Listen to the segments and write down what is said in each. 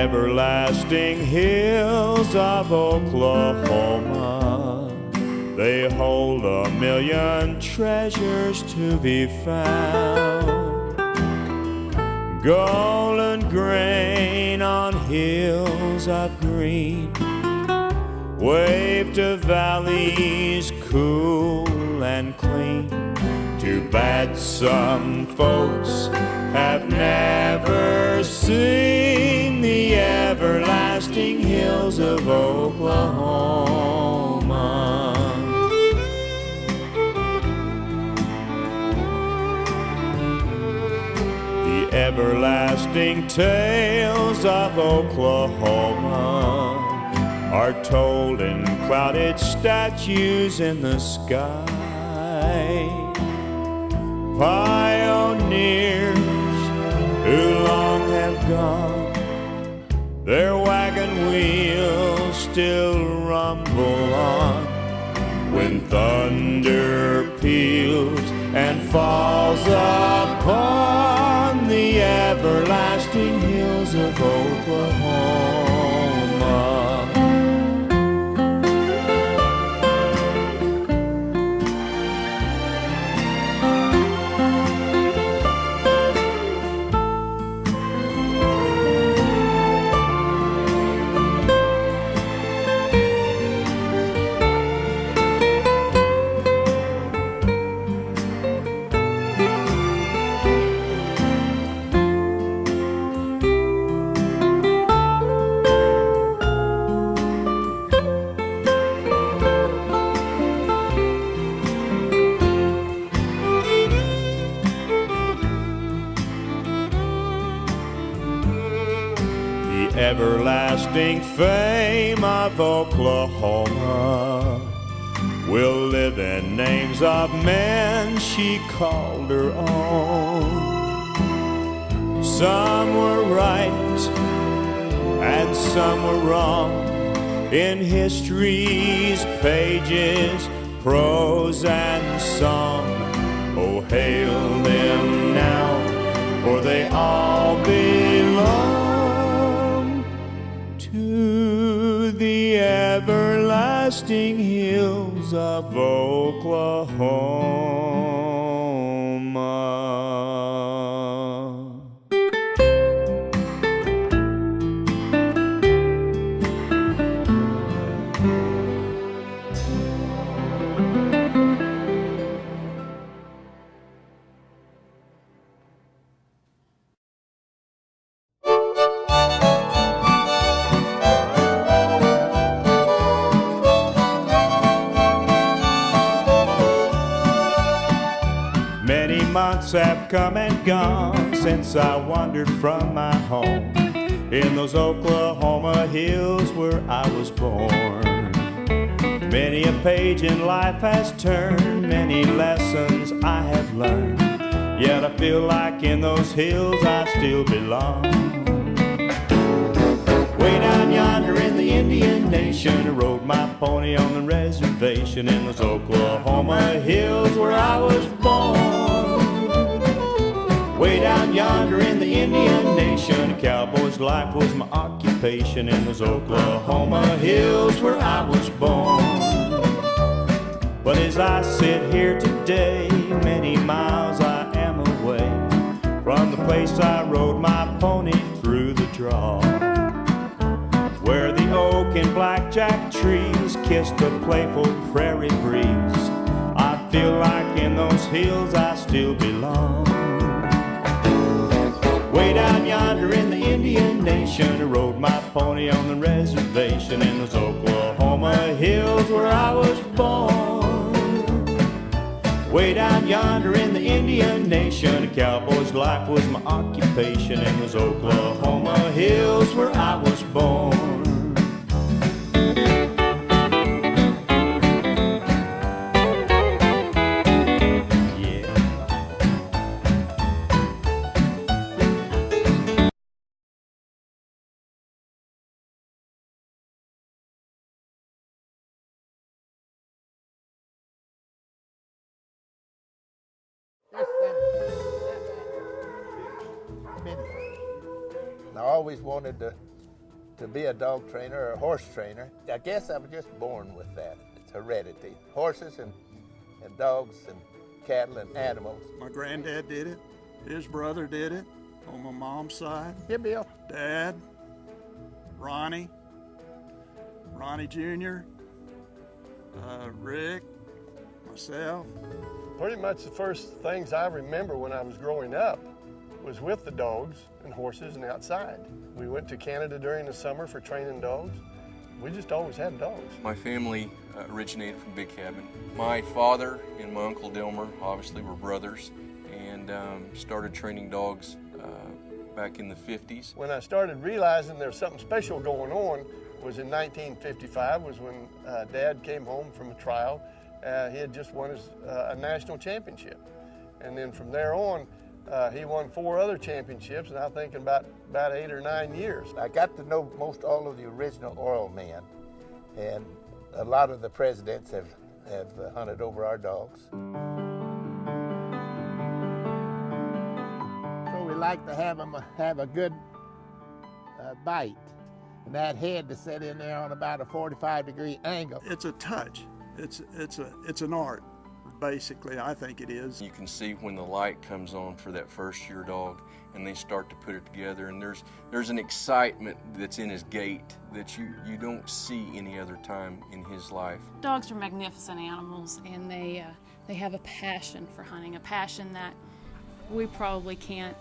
everlasting hills of Oklahoma, they hold 1,000,000 treasures to be found. Golden grain on hills of green, wave to valleys cool and clean. Too bad some folks have never seen the everlasting hills of Oklahoma. The everlasting tales of Oklahoma are told in clouded statues in the sky. Pioneers who long have gone, their wagon wheels still rumble on. When thunder peals and falls upon the everlasting hills of Oklahoma. Everlasting fame of Oklahoma will live in names of men she called her own. Some were right and some were wrong in history's pages, prose and song. Oh, hail them now, for they all belong to the everlasting hills of Oklahoma. Many months have come and gone since I wandered from my home in those Oklahoma hills where I was born. Many a page in life has turned, many lessons I have learned, yet I feel like in those hills I still belong. Way down yonder in the Indian Nation, I rode my pony on the reservation in those Oklahoma hills where I was born. Way down yonder in the Indian Nation, a cowboy's life was my occupation in those Oklahoma hills where I was born. But as I sit here today, many miles I am away from the place I rode my pony through the draw, where the oak and blackjack trees kiss the playful prairie breeze. I feel like in those hills I still belong. Way down yonder in the Indian Nation, I rode my pony on the reservation in those Oklahoma hills where I was born. Way down yonder in the Indian Nation, a cowboy's life was my occupation in those Oklahoma hills where I was born. I always wanted to to be a dog trainer or a horse trainer. I guess I was just born with that. It's heredity. Horses and dogs and cattle and animals. My granddad did it. His brother did it on my mom's side. Yeah, Bill. Dad, Ronnie Jr., Rick, myself. Pretty much the first things I remember when I was growing up was with the dogs and horses and outside. We went to Canada during the summer for training dogs. We just always had dogs. My family originated from Big Cabin. My father and my uncle Delmar obviously were brothers and started training dogs back in the 50s. When I started realizing there was something special going on was in 1955, was when Dad came home from a trial. He had just won a national championship. And then from there on, he won 4 other championships, and I think in about 8 or 9 years. I got to know most all of the original oil men, and a lot of the presidents have hunted over our dogs. So we like to have them have a good bite, and that head to set in there on about a 45-degree angle. It's a touch. It's an art, basically. I think it is. You can see when the light comes on for that first year dog and they start to put it together, and there's an excitement that's in his gait that you don't see any other time in his life. Dogs are magnificent animals, and they have a passion for hunting, a passion that we probably can't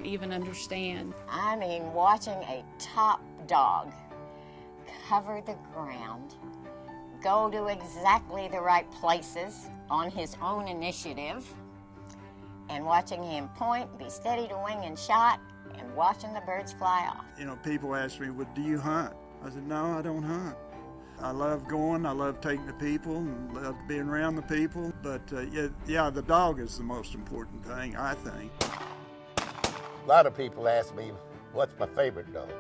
even understand. I mean, watching a top dog cover the ground, go to exactly the right places on his own initiative, and watching him point, be steady to wing and shot, and watching the birds fly off. You know, people ask me, well, do you hunt? I said, no, I don't hunt. I love going, I love taking the people, and love being around the people, but yeah, the dog is the most important thing, I think. A lot of people ask me, what's my favorite dog?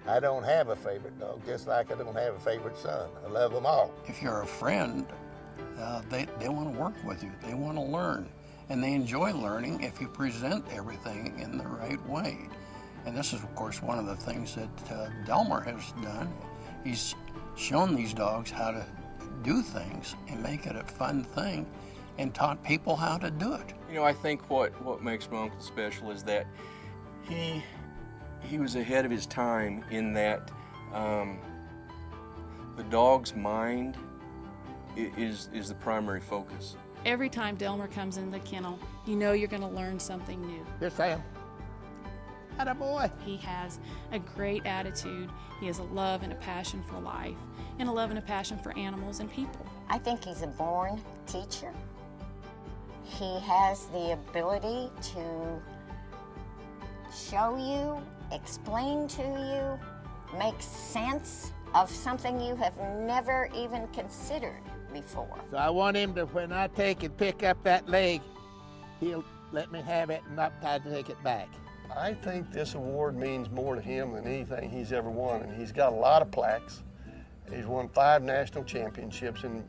I don't have a favorite dog, just like I don't have a favorite son. I love them all. If you're a friend, they want to work with you. They want to learn. And they enjoy learning if you present everything in the right way. And this is, of course, one of the things that Delmar has done. He's shown these dogs how to do things and make it a fun thing and taught people how to do it. You know, I think what makes my uncle special is that he was ahead of his time in that the dog's mind is the primary focus. Every time Delmar comes in the kennel, you know you're going to learn something new. Here, Sam. Attaboy. He has a great attitude. He has a love and a passion for life, and a love and a passion for animals and people. I think he's a born teacher. He has the ability to show you, explain to you, make sense of something you have never even considered before. So I want him to, when I take and pick up that leg, he'll let me have it and not try to take it back. I think this award means more to him than anything he's ever won, and he's got a lot of plaques. He's won 5 national championships in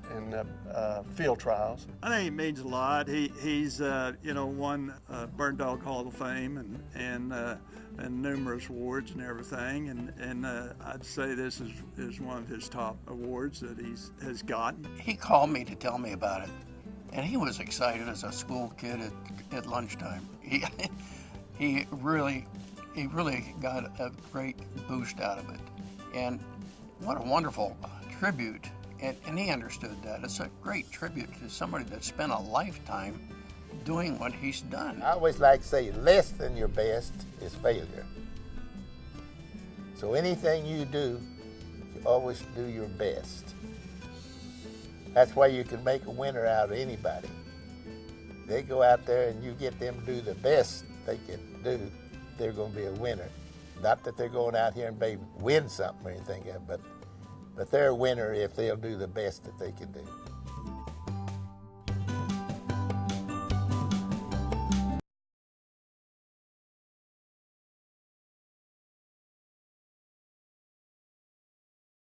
field trials. I think it means a lot. He's won Bird Dog Hall of Fame and numerous awards and everything. And I'd say this is one of his top awards that has gotten. He called me to tell me about it, and he was excited as a school kid at lunchtime. He really got a great boost out of it. And what a wonderful tribute, and he understood that. It's a great tribute to somebody that spent a lifetime doing what he's done. I always like to say less than your best is failure. So anything you do, you always do your best. That's why you can make a winner out of anybody. They go out there and you get them to do the best they can do, they're going to be a winner. Not that they're going out here and maybe win something or anything, but they're a winner if they'll do the best that they can do.